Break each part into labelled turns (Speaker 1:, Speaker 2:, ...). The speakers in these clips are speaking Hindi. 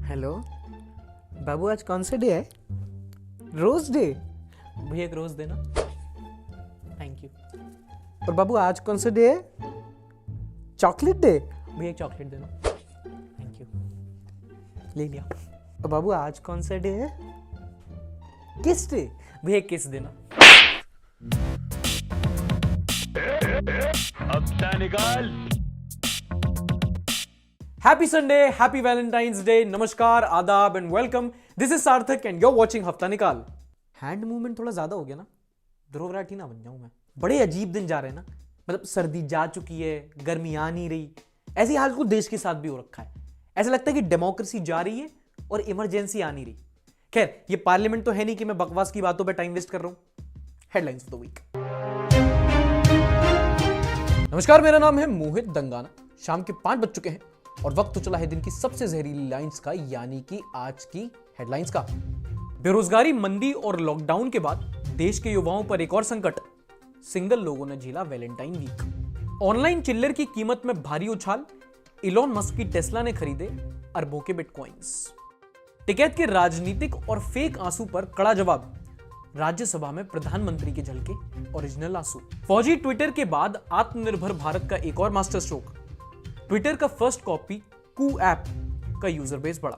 Speaker 1: हेलो बाबू, आज कौन सा डे है? Rose day?
Speaker 2: भैया एक रोज देना। Thank you.
Speaker 1: और बाबू आज कौन सा डे है? Chocolate day?
Speaker 2: भैया एक चॉकलेट देना। Thank you. ले लिया।
Speaker 1: और बाबू आज कौन सा डे है? किस डे?
Speaker 2: भैया एक किस देना।
Speaker 3: हफ्ता निकाल।
Speaker 2: Happy Sunday, happy Valentine's day, नमस्कार, आदाब एंड वेलकम। दिस इज सार्थक एंड यू आर वाचिंग हफ्ता निकाल। हैंड मूवमेंट थोड़ा ज्यादा हो गया ना, ध्रुव राठी ना बन जाऊं मैं। बड़े अजीब दिन जा रहे हैं ना, मतलब सर्दी जा चुकी है, गर्मी आ नहीं रही। ऐसी हाल को देश के साथ भी हो रखा है। ऐसा लगता है कि डेमोक्रेसी जा रही है और इमरजेंसी आ नहीं रही। खैर, ये पार्लियामेंट तो है नहीं कि मैं बकवास की बातों पर टाइम वेस्ट कर रहा हूं। Headlines of the week. नमस्कार, मेरा नाम है मोहित दंगाना। शाम के 5 बज चुके हैं और वक्त तो चला है दिन की सबसे जहरीली लाइंस का, यानी कि आज की हेडलाइंस का। बेरोजगारी, मंदी और लॉकडाउन के बाद देश के युवाओं पर एक और संकट। सिंगल लोगों ने झेला वैलेंटाइन वीक। ऑनलाइन चिल्लर की कीमत में भारी उछाल। इलॉन मस्क की टेस्ला ने खरीदे अरबों के बिटकॉइंस। टिकैत के राजनीतिक और फेक आंसू पर कड़ा जवाब। राज्यसभा में प्रधानमंत्री के झलके ओरिजिनल आंसू। फौजी ट्विटर के बाद आत्मनिर्भर भारत का एक और मास्टर स्ट्रोक। ट्विटर का फर्स्ट कॉपी कू ऐप का यूजर बेस बढ़ा।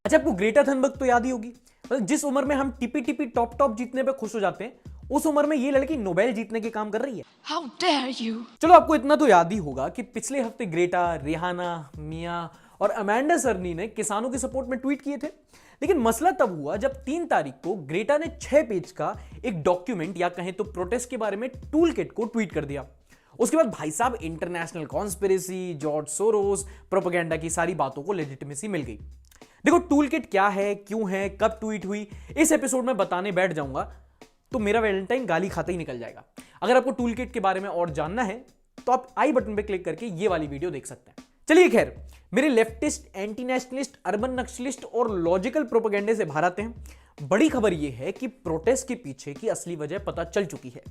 Speaker 2: अच्छा, आपको ग्रेटा थनबर्ग तो याद ही होगी। मतलब जिस उम्र में हम टिपी टॉप जीतने पे खुश हो जाते हैं, उस उम्र में ये लड़की नोबेल जीतने के काम कर रही है।
Speaker 4: How dare you?
Speaker 2: चलो, आपको इतना तो याद ही होगा कि पिछले हफ्ते ग्रेटा, रिहाना, मिया और अमेंडा सरनी ने किसानों के सपोर्ट में ट्वीट किए थे। लेकिन मसला तब हुआ जब 3 तारीख को ग्रेटा ने 6 पेज का एक डॉक्यूमेंट या कहें तो प्रोटेस्ट के बारे में टूल किट को ट्वीट कर दिया। उसके बाद भाई साहब international conspiracy, George Soros, propaganda की सारी बातों को लेजिटिमेसी मिल गई। देखो, टूल किट क्या है, क्यों है, कब ट्वीट हुई, इस एपिसोड में बताने बैठ जाऊंगा तो मेरा वैलेंटाइन गाली खाता ही निकल जाएगा। अगर आपको टूल किट के बारे में और जानना है तो आप आई बटन पे क्लिक करके ये वाली वीडियो देख सकते हैं। चलिए, खैर, मेरे leftist, anti nationalist, urban Naxalist और लॉजिकल प्रोपेगेंडे से बाहर आते हैं। बड़ी खबर यह है कि प्रोटेस्ट के पीछे की असली वजह पता चल चुकी है।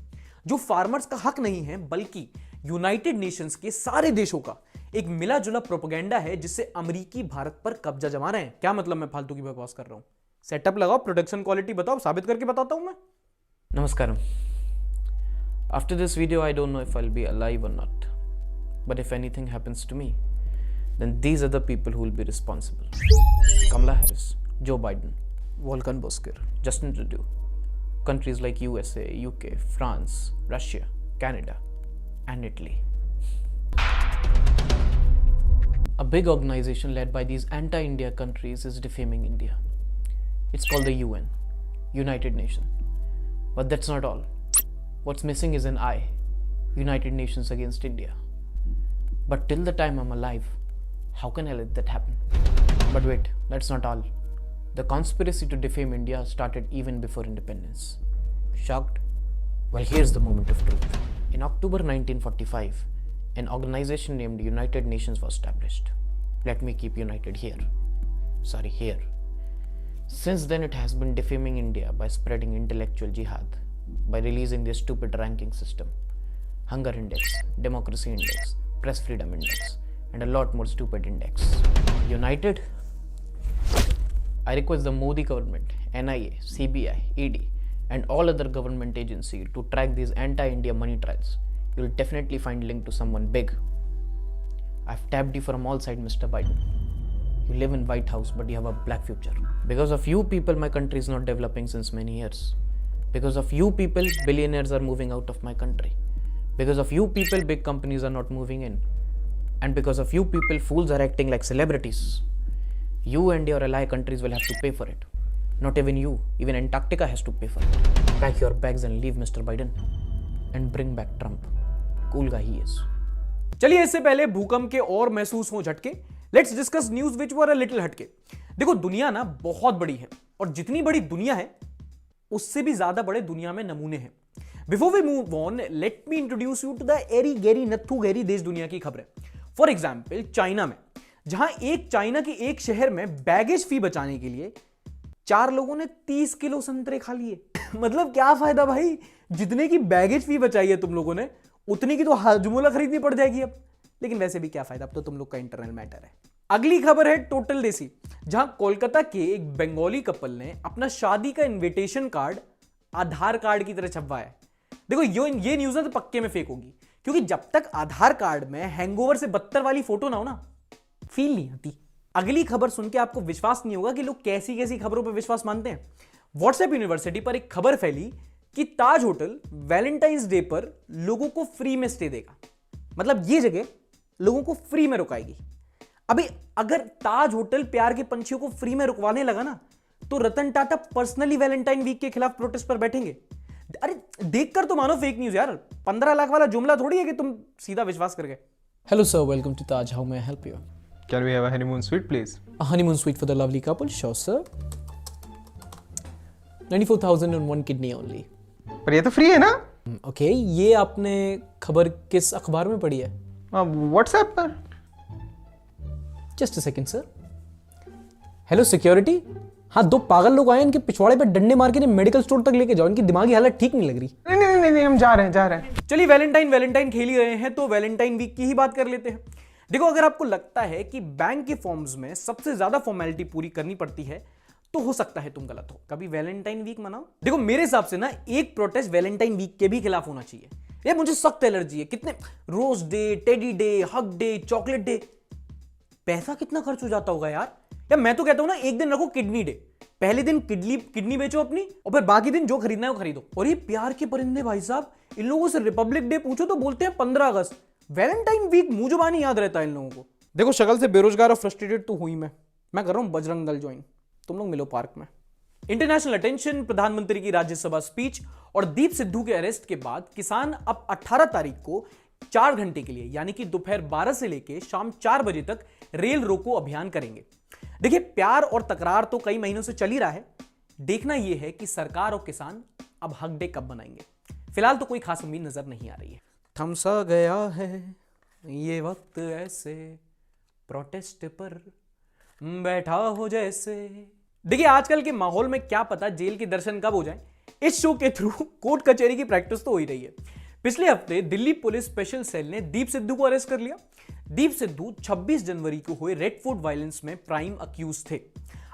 Speaker 2: जो फार्मर्स का हक नहीं है, बल्कि यूनाइटेड नेशंस के सारे देशों का एक मिला जुला प्रोपेगेंडा है, जिससे अमेरिकी भारत पर कब्जा जमा रहे हैं। क्या मतलब, मैं फालतू की बकवास कर रहा हूं? सेटअप लगाओ, प्रोडक्शन क्वालिटी बताओ, साबित करके बताता हूं मैं। नमस्कार। After this video I don't know if I will be alive और not, but if anything happens to me then these are the people who will be responsible. Kamala Harris, Joe Biden, Volkan Bozkir, Justin Trudeau, countries like USA, UK, France, Russia, Canada, and Italy. A big organization led by these anti-India countries is defaming India. It's called the UN, United Nations. But that's not all. What's missing is an I, United Nations against India. But till the time I'm alive, how can I let that happen? But wait, that's not all. The conspiracy to defame India started even before independence. Shocked? Well, here's the moment of truth. In October 1945, an organization named United Nations was established. Let me keep united here. Sorry, here. Since then, it has been defaming India by spreading intellectual jihad, by releasing their stupid ranking system, Hunger Index, Democracy Index, Press Freedom Index, and a lot more stupid index. United? I request the Modi government, NIA, CBI, ED, and all other government agencies to track these anti-India money trials. You will definitely find link to someone big. I've tapped you from all sides, Mr. Biden. You live in White House, but you have a black future. Because of you people, my country is not developing since many years. Because of you people, billionaires are moving out of my country. Because of you people, big companies are not moving in. And because of you people, fools are acting like celebrities. You and your ally countries will have to pay for it. Not even you, even Antarctica has to pay for it. Pack your bags and leave, Mr. Biden. And bring back Trump. Cool guy he is. चलिए, इससे पहले भूकंप के और महसूस हो झटके, let's discuss news which were a little हटके। देखो, दुनिया ना बहुत बड़ी है, और जितनी बड़ी दुनिया है उससे भी ज्यादा बड़े दुनिया में नमूने हैं। Before we move on, let me introduce you to the एरी गैरी नत्थू गैरी देश दुनिया की खबरें। फॉर एग्जाम्पल, चाइना में, जहां चाइना के एक शहर में बैगेज फी बचाने के लिए 4 लोगों ने 30 किलो संतरे खा लिए। मतलब क्या फायदा भाई, जितने की बैगेज फी बचाई है तुम लोगों ने, उतनी की तो हाजमोला खरीदनी पड़ जाएगी अब। लेकिन वैसे भी क्या फायदा, अब तो तुम लोग का इंटरनल मैटर है।
Speaker 1: अगली खबर है टोटल देसी, जहां कोलकाता के एक बंगाली कपल ने अपना शादी का इनविटेशन कार्ड आधार कार्ड की तरह छपवाया है। देखो ये न्यूज़ ना तो पक्के में फेक होगी, क्योंकि जब तक आधार कार्ड में हैंगओवर से बदतर वाली फोटो ना हो ना, फील नहीं आती। अगली खबर सुन के आपको विश्वास नहीं होगा कि लोग कैसी कैसी खबरों पर विश्वास मानते हैं। व्हाट्सएप यूनिवर्सिटी पर एक खबर फैली कि ताज होटल वैलेंटाइंस डे पर लोगों को फ्री में स्टे देगा, मतलब ये जगह लोगों को फ्री में रुकाएगी। अभी अगर ताज होटल प्यार के पंछियों को फ्री में रुकवाने लगा ना, तो Ratan Tata personally Valentine week के खिलाफ प्रोटेस्ट पर बैठेंगे। अरे देखकर तो मानो फेक न्यूज यार, 15 लाख वाला जुमला थोड़ी है कि तुम सीधा विश्वास कर गए।
Speaker 2: Hello sir, welcome to Taj. How may I help you?
Speaker 3: Can we have a honeymoon suite, please?
Speaker 2: A honeymoon suite for the lovely couple? Sure sir. 94,000 on one kidney only.
Speaker 3: पर ये तो फ्री है ना?
Speaker 2: Okay, ये आपने खबर किस अखबार में पढ़ी है?
Speaker 3: व्हाट्सएप पर।
Speaker 2: Just a second sir. Hello security. हाँ, दो पागल लोग आए, इनके पिछवाड़े पे डंडे मार के इन्हें मेडिकल स्टोर तक लेके जाओ, इनकी दिमागी हालत ठीक नहीं लग रही।
Speaker 3: नहीं, हम जा रहे हैं।
Speaker 1: चलिए वैलेंटाइन खेल ही रहे हैं तो वैलेंटाइन वीक की ही बात कर लेते हैं। देखो, अगर आपको लगता है कि बैंक के फॉर्म्स में सबसे ज्यादा फॉर्मेलिटी पूरी करनी पड़ती है, तो हो सकता है तुम गलत हो। कभी वैलेंटाइन वीक मनाओ। देखो, मेरे हिसाब से ना एक प्रोटेस्ट वैलेंटाइन वीक के भी खिलाफ होना चाहिए। ये मुझे सख्त एलर्जी है। कितने rose day, teddy day, hug day, chocolate day, पैसा कितना खर्च हो जाता होगा यार। या मैं तो कहता हूं ना, एक दिन रखो किडनी डे। पहले दिन किडनी बेचो अपनी, और फिर बाकी दिन जो खरीदना है वो खरीदो। और ये प्यार के परिंदे भाई साहब, इन लोगों से रिपब्लिक डे पूछो तो बोलते हैं 15 अगस्त। वैलेंटाइन वीक मुंह जुबानी याद रहता है इन लोगों को। देखो, शक्ल से बेरोजगार और फ्रस्ट्रेटेड तो हुई मैं कर रहा हूं बजरंग दल ज्वाइन। तुम लोग मिलो पार्क में। इंटरनेशनल अटेंशन, प्रधानमंत्री की राज्यसभा स्पीच और दीप सिद्धू के अरेस्ट के बाद किसान अब 18 तारीख को 4 घंटे के लिए, यानी कि दोपहर 12 से लेकर शाम 4 बजे तक रेल रोको अभियान करेंगे। देखिए, प्यार और तकरार तो कई महीनों से चल ही रहा है। देखना यह है कि सरकार और किसान अब हक डे कब बनाएंगे। फिलहाल तो कोई खास उम्मीद नजर नहीं आ रही है। थमसा गया है ये वक्त ऐसे, प्रोटेस्ट पर बैठा हो जैसे। देखिए, आजकल के माहौल में क्या पता जेल के दर्शन कब हो जाए। इस शो के थ्रू कोर्ट कचहरी की प्रैक्टिस तो हो ही रही है। पिछले हफ्ते दिल्ली पुलिस स्पेशल सेल ने दीप सिद्धू को अरेस्ट कर लिया। दीप सिद्धू 26 जनवरी को हुए रेड फोर्ट वायलेंस में प्राइम अक्यूज थे।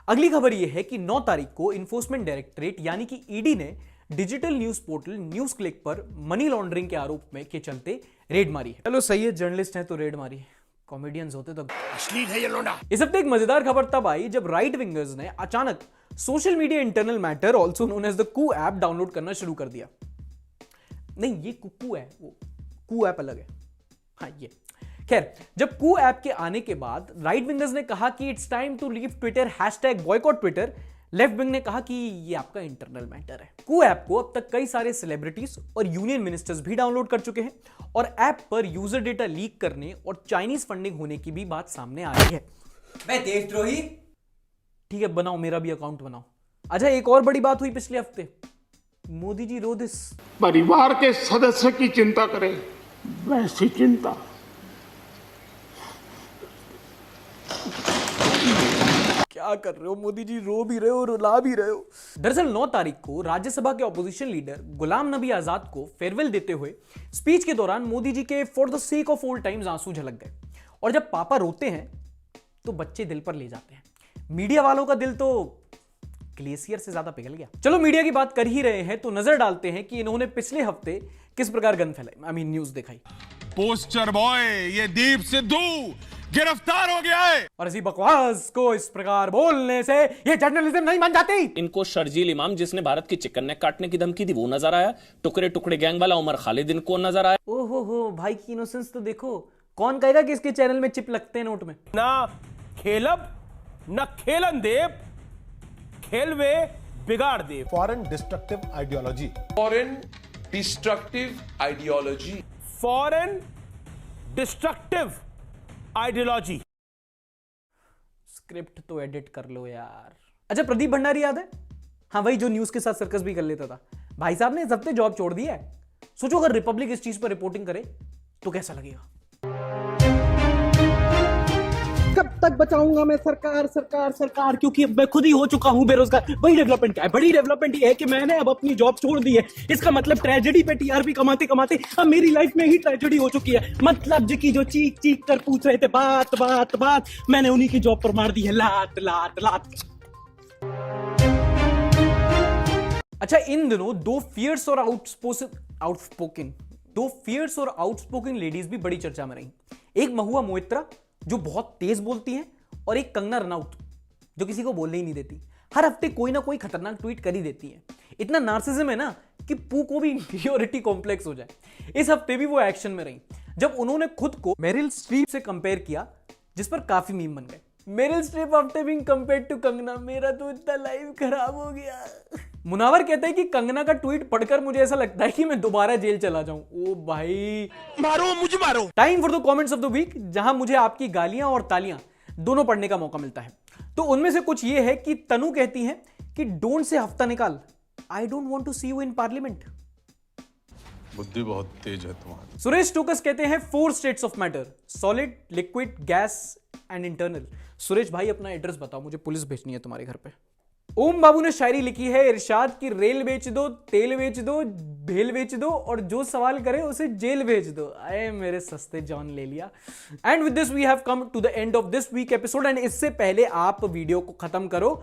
Speaker 1: अगली खबर यह है कि 9 तारीख को इन्फोर्समेंट डायरेक्टरेट यानी कि ईडी ने digital news portal news click पर मनी लॉन्ड्रिंग के आरोप में के चलते रेड मारी है। चलो सही है, जर्नलिस्ट हैं तो रेड मारी है, कॉमेडियंस होते तो अश्लील है ये लोंडा। इस हफ्ते एक मजेदार खबर तब आई जब राइट विंगर्स ने अचानक social media internal matter, also known as the Koo app, download करना शुरू कर दिया। नहीं, ये कुकू है, वो कू ऐप अलग है। हाँ, ये खैर, जब कू ऐप के आने के बाद राइट विंगर्स ने कहा कि it's time to leave Twitter, #boycott Twitter. Left wing ने कहा कि ये आपका इंटरनल मैटर है। कू ऐप को अब तक कई सारे सेलिब्रिटीज और यूनियन मिनिस्टर्स भी डाउनलोड कर चुके हैं, और ऐप पर यूजर डेटा लीक करने और चाइनीज फंडिंग होने की भी बात सामने आ रही है। मैं देशद्रोही? ठीक है, बनाओ, मेरा भी अकाउंट बनाओ। अच्छा, एक और बड़ी बात हुई पिछले हफ्ते। Modi ji row this.
Speaker 4: परिवार के सदस्य की चिंता करें वैसी चिंता।
Speaker 1: क्या कर रहे हो मोदी जी, रो भी रहे हो, रुला भी रहे हो। दरअसल 9 तारीख को राज्यसभा के ऑपोजिशन लीडर गुलाम नबी आजाद को फेयरवेल देते हुए स्पीच के दौरान मोदी जी के for the sake of old times आंसू झलक गए। और जब पापा रोते हैं तो बच्चे दिल पर ले जाते हैं। मीडिया वालों का दिल तो ग्लेशियर से ज्यादा पिघल गया। चलो, मीडिया की बात कर ही रहे हैं तो नजर डालते हैं कि इन्होंने पिछले हफ्ते किस प्रकार गन फैलाई, न्यूज दिखाई।
Speaker 4: पोस्टर बॉय ये दीप सिद्धू गिरफ्तार हो गया है।
Speaker 1: और इसी बकवास को इस प्रकार बोलने से ये जर्नलिज्म नहीं बन जाती।
Speaker 5: इनको शर्जील इमाम जिसने भारत की चिकन नेक काटने की धमकी दी वो नजर आया। टुकड़े टुकड़े गैंग वाला उमर खालिद इनको नजर आया।
Speaker 1: ओहो हो, भाई की इनोसेंस तो देखो। कौन कहेगा कि इसके चैनल में चिप लगते हैं नोट में।
Speaker 6: ना खेलब न खेलन देव, खेलवे बिगाड़ दे।
Speaker 7: Foreign destructive ideology.
Speaker 8: Foreign destructive ideology.
Speaker 6: Foreign destructive ideology.
Speaker 1: Script तो एडिट कर लो यार। अच्छा, प्रदीप भंडारी याद है? हाँ, वही जो न्यूज के साथ सर्कस भी कर लेता था। भाई साहब ने इस हफ्ते जॉब छोड़ दी है। सोचो, अगर रिपब्लिक इस चीज पर रिपोर्टिंग करे तो कैसा लगेगा।
Speaker 9: कब तक बचाऊंगा मैं सरकार सरकार सरकार, क्योंकि अब मैं खुद ही हो चुका हूं बेरोजगार। बड़ी डेवलपमेंट क्या है? बड़ी डेवलपमेंट ये है कि मैंने अब अपनी जॉब छोड़ दी है। इसका मतलब ट्रेजेडी पे टीआरपी कमाते कमाते अब मेरी लाइफ में ही ट्रेजेडी हो चुकी है। मतलब जी जो चीख चीख कर पूछ रहे थे बात बात बात, मैंने उन्हीं की जॉब पर मार दी है लात लात लात।
Speaker 1: अच्छा, इन दिनों दो फियर्स और आउटस्पोकन लेडीज भी बड़ी चर्चा में रही। एक महुआ मोइत्रा जो बहुत तेज बोलती है, और एक कंगना रनौत जो किसी को बोलने ही नहीं देती। हर हफ्ते कोई ना कोई खतरनाक ट्वीट कर ही देती है। इतना नार्सिसिज्म है ना कि पू को भी इंफीरियोरिटी कॉम्प्लेक्स हो जाए। इस हफ्ते भी वो एक्शन में रही जब उन्होंने खुद को मेरिल स्ट्रीप से कंपेयर किया, जिस पर काफी मीम बन गए। Meryl Streep after being compared to Kangana, मेरा तो इतना लाइफ खराब हो गया। मुनावर कहते हैं कि कंगना का ट्वीट पढ़कर मुझे ऐसा लगता है कि मैं दोबारा जेल चला जाऊं। ओ भाई,
Speaker 6: मारो मुझे मारो।
Speaker 1: Time for the comments of the week, जहां मुझे आपकी गालियां और तालियां दोनों पढ़ने का मौका मिलता है। तो उनमें से कुछ ये है कि तनु कहती है कि डोंट से हफ्ता निकाल, I don't want to see you in parliament.
Speaker 7: बुद्धि बहुत तेज है तुम्हारी।
Speaker 1: सुरेश टोकस कहते हैं 4 states of matter, solid, liquid, gas and internal. Suresh भाई अपना एड्रेस बताओ, मुझे पुलिस भेजनी है तुम्हारे घर पे। ओम बाबू ने शायरी लिखी है इरशाद की, रेल बेच दो, तेल बेच दो, भेल बेच दो, और जो सवाल करे उसे जेल भेज दो। आए मेरे सस्ते जॉन ले लिया। And with this we have come to the end of this week episode. And इससे पहले आप वीडियो को खत्म करो,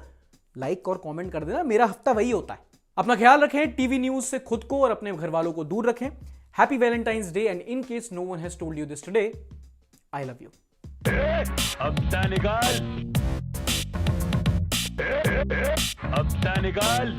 Speaker 1: लाइक और कमेंट कर देना। मेरा हफ्ता वही होता है। अपना ख्याल रखें, टीवी न्यूज से खुद को और अपने घर वालों को दूर रखें। Happy Valentine's day, and in case no one has told you this today, I love you.
Speaker 6: हफ्ता निकाल, हफ्ता निकाल।